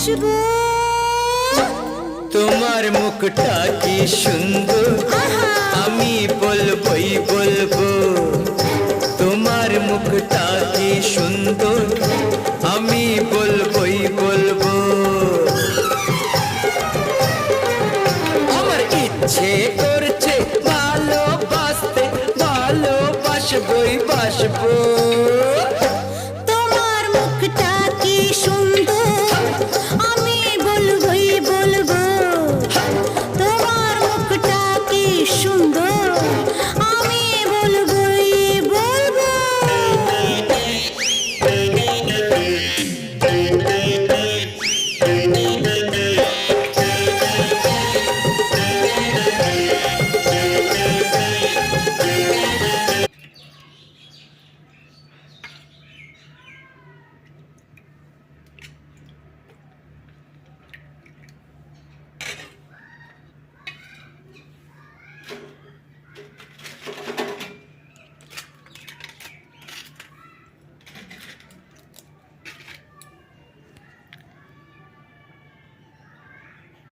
ভালোবাসবো। তোমার মুখটা কি সুন্দর, আমি বলবই বলবো। তোমার মুখটা কি সুন্দর, আমি বলবই বলবো। আমার ইচ্ছে করছে ভালোবাসতে, ভালোবাসবই বাসবো।